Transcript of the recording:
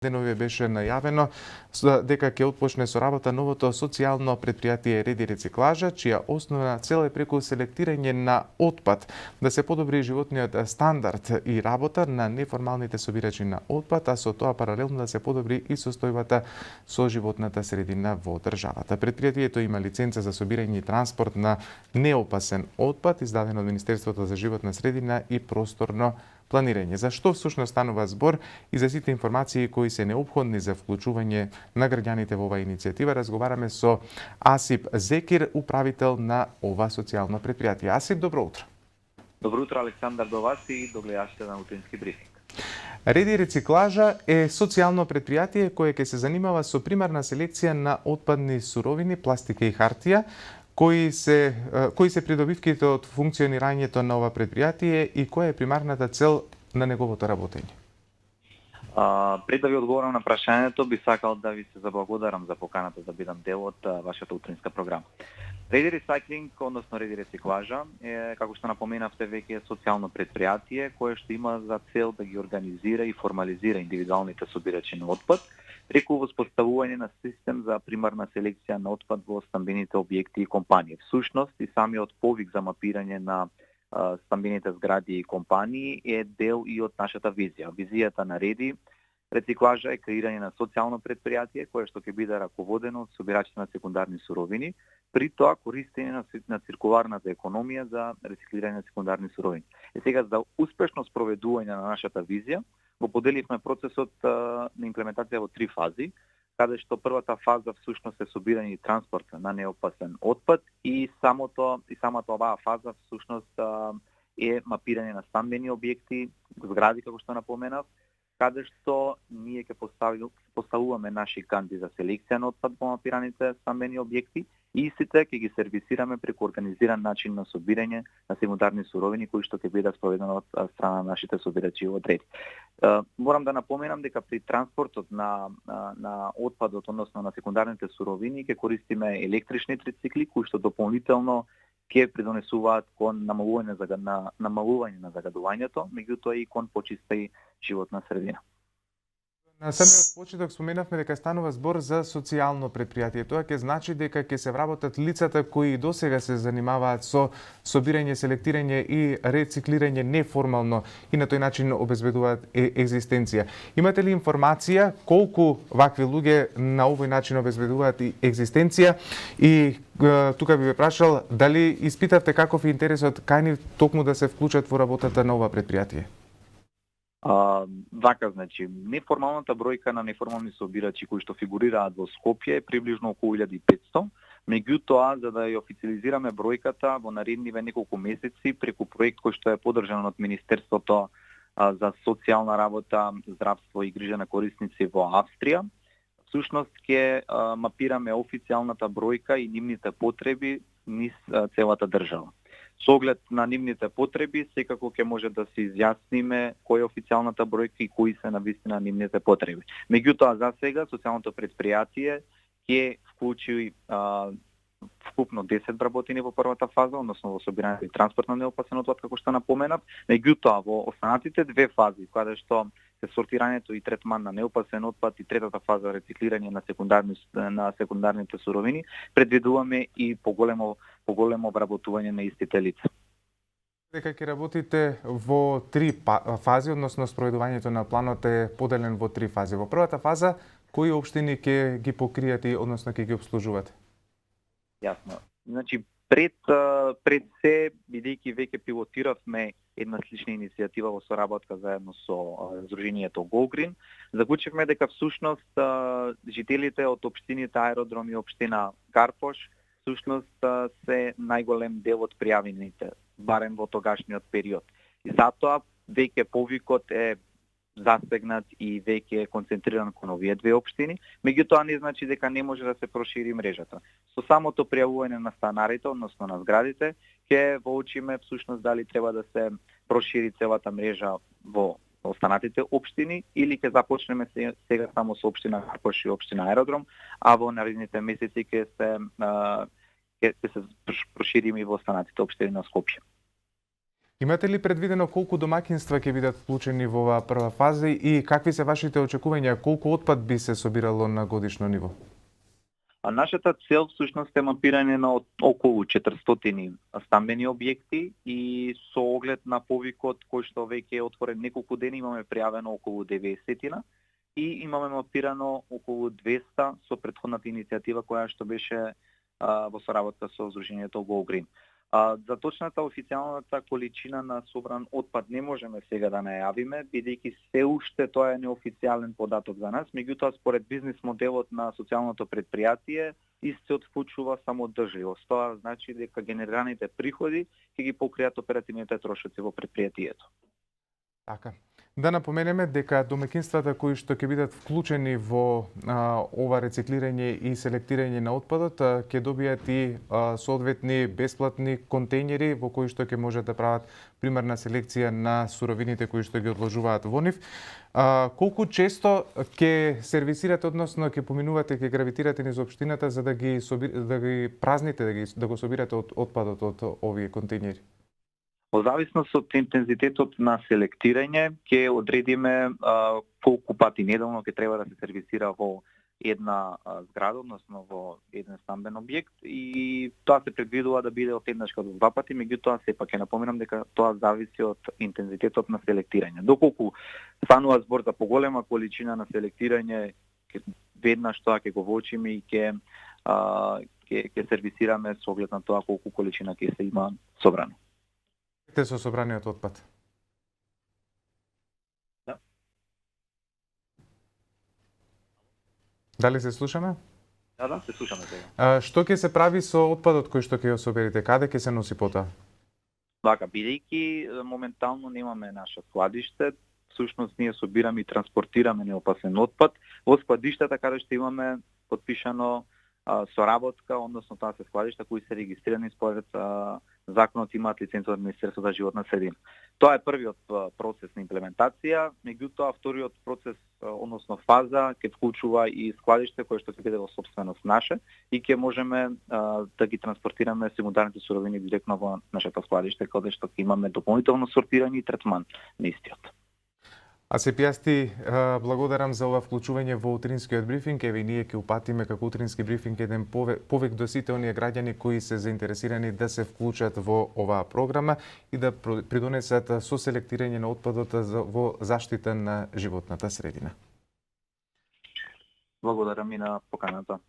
денови беше најавено дека ќе отпочне со работа новото социјално предпријатие Реди рециклажа, чија основна цел е преку селектирање на отпад да се подобри животниот стандард и работа на неформалните собирачи на отпад, а со тоа паралелно да се подобри и состојбата со животната средина во државата. Предпријатието има лиценца за собирање и транспорт на неопасен отпад, издадена од Министерството за животна средина и просторно планирање. За што всушност станува збор и за сите информации кои се неопходни за вклучување на граѓаните во оваа иницијатива, разговараме со Асип Зекир, управител на ова социјално предпријатие. Асип, добро утро. Добро утро, Александар, до вас и до гледачите на утрински брифинг. Реди рециклажа е социјално предпријатие кое ќе се занимава со примарна селекција на отпадни суровини, пластика и хартија, кои се придобивките од функционирањето на ова предпријатие и која е примарната цел на неговото работење? Пред да ви одговорам на прашањето, би сакал да ви се заблагодарам за поканата да бидам дел од вашата утринска програма. Реди Recycling, односно Реди рециклажа, е, како што напоменавте, веќе социјално предпријатие кое што има за цел да ги организира и формализира индивидуалните собирачи на отпад преку воспоставување на систем за примарна селекција на отпад во стамбените објекти и компании. Всушност и самиот повик за мапирање на стамбените згради и компании е дел и од нашата визија. Визијата на Реди рециклажа е креирање на социјално предпријатие кое што ќе биде раководено од собирачите на секундарни суровини, при тоа користење на циркуларната економија за рециклирање на секундарни суровини. Сега, за успешно спроведување на нашата визија, го поделивме процесот на имплементација во 3 фази, каде што првата фаза всушност е собирање и транспорт на неопасен отпад и самата оваа фаза всушност е мапирање на стамбени објекти, згради како што напоменав, каде што ние ќе поставуваме наши канти за селекција на отпад во мапираните стамбени објекти и истите ќе ги сервисираме преку организиран начин на собирање на секундарни суровини кои што ќе бидат спроведени од страна на нашите собирачи од Реди. Морам да напоменам дека при транспортот на отпадот, односно на секундарните суровини, ќе користиме електрични трицикли кои што дополнително ќе придонесуваат кон намалување на загадувањето, меѓутоа и кон почиста и животна средина. На самиот почеток споменавме дека станува збор за социјално предпријатие. Тоа ќе значи дека ќе се вработат лицата кои досега се занимаваат со собирање, селектирање и рециклирање неформално и на тој начин обезбедуваат екзистенција. Имате ли информација колку вакви луѓе на овој начин обезбедуваат екзистенција и тука би ве прашал дали испитавте каков е интересот кај нив токму да се вклучат во работата на ова предпријатие? Вака, значи, неформалната бројка на неформални собирачи кои што фигурираат во Скопје е приближно околу 1500. Меѓутоа, за да ја официализираме бројката во наредниве неколку месеци преку проект кој што е поддржан од Министерството за социјална работа, здравство и грижа на корисници во Австрија, всушност ќе мапираме официјалната бројка и нивните потреби низ целата држава. Со оглед на нивните потреби, секако ќе може да се изјасниме која е официјалната бројка и кои се навистина нивните потреби. Меѓутоа, за сега, социјалното предпријатие ќе вклучи вкупно 10 вработени во првата фаза, односно во собирањето и транспорт на неопасен отпад, како што напоменав. Меѓутоа, во останатите 2 фази, каде што се сортирањето и третман на неопасен отпад и третата фаза рециклирање на секундарните суровини, предвидуваме и поголемо вработување на истите лица. Дека ќе работите во 3 фази, односно спроведувањето на планот е поделен во 3 фази. Во првата фаза, кои општини ќе ги покријате, односно ќе ги обслужувате? Јасно. Значи, пред се, бидејќи веќе пилотиравме една слична иницијатива во соработка заедно со Сдруженијето Голгрин, заклучивме дека всушност жителите од општините Аеродром и општина Карпош всушност се најголем дел од пријавените, барем во тогашниот период. И затоа веќе повикот е застегнат и веќе е концентриран кон овие 2 општини, меѓутоа не значи дека не може да се прошири мрежата. Со самото пријавување на станарите, односно на зградите, ќе воочиме всушност дали треба да се прошири целата мрежа во останатите општини или ќе започнеме сега само со општина Карпош и општина Аеродром, а во наредните месеци ќе се прошириме и во останатите општини на Скопје. Имате ли предвидено колку домаќинства ќе бидат вклучени во оваа прва фаза и какви се вашите очекувања, колку отпад би се собирало на годишно ниво? А нашата цел всушност е мапирање на околу 400 стамбени објекти и со оглед на повикот кој што веќе е отворен неколку дена имаме пријавено околу 90 и имаме мапирано околу 200 со претходната иницијатива која што беше во соработка со Сдруженијето Go Green. За точната официјалната количина на собран отпад не можеме сега да најавиме, бидејќи се уште тоа е неофицијален податок за нас, меѓутоа според бизнис моделот на социјалното предпријатие се отвклучува само држливост. Тоа значи дека генерираните приходи ќе ги покријат оперативните трошоци во предпријатието. Така. Да напоменеме дека домаќинствата кои што ќе бидат вклучени во ова рециклирање и селектирање на отпадот ќе добијат и соодветни бесплатни контејнери во кои што ќе можат да прават примерна селекција на суровините кои што ги одложуваат во нив. Колку често ќе сервисирате, односно ќе поминувате, ќе гравитирате низ општината за да ги празните, да го собирате отпадот од овие контејнери? Во зависност од интензитетот на селектирање, ќе одредиме колку пати неделно ќе треба да се сервисира во една зграда, односно во еден стамбен објект и тоа се предвидува да биде од еднаш до два пати, меѓутоа сепак ќе напоменам дека тоа зависи од интензитетот на селектирање. Доколку станува збор за поголема количина на селектирање, веднаш тоа ќе го воочиме и ќе сервисираме со оглед на тоа колку количина ќе се има собрано. Со собраниот отпад. Да. Дали се слушаме? Да, се слушаме сега. Што ќе се прави со отпадот кој што ќе го соберете? Каде ќе се носи потоа? Така, бидејќи моментално немаме наше складиште, всушност ние собираме и транспортираме неопасен отпад во складиштата каде што имаме подпишано соработка, односно тоа се складишта кои се регистрирани според законот, имаат лиценца од Министерството за животна средина. Тоа е првиот процес на имплементација, меѓутоа вториот процес, односно фаза, ќе вклучува и складиште кое што ќе биде во сопственост наше и ќе можеме да ги транспортираме секундарните суровини директно во нашето складиште, каде што ќе имаме дополнително сортирање и третман на истиот. А се пијасти, благодарам за ова вклучување во утринскиот брифинг. Еве ние ќе упатиме како утрински брифинг еден повик до сите оние граѓани кои се заинтересирани да се вклучат во оваа програма и да придонесат со селектирање на отпадот во заштита на животната средина. Благодарам и на поканата.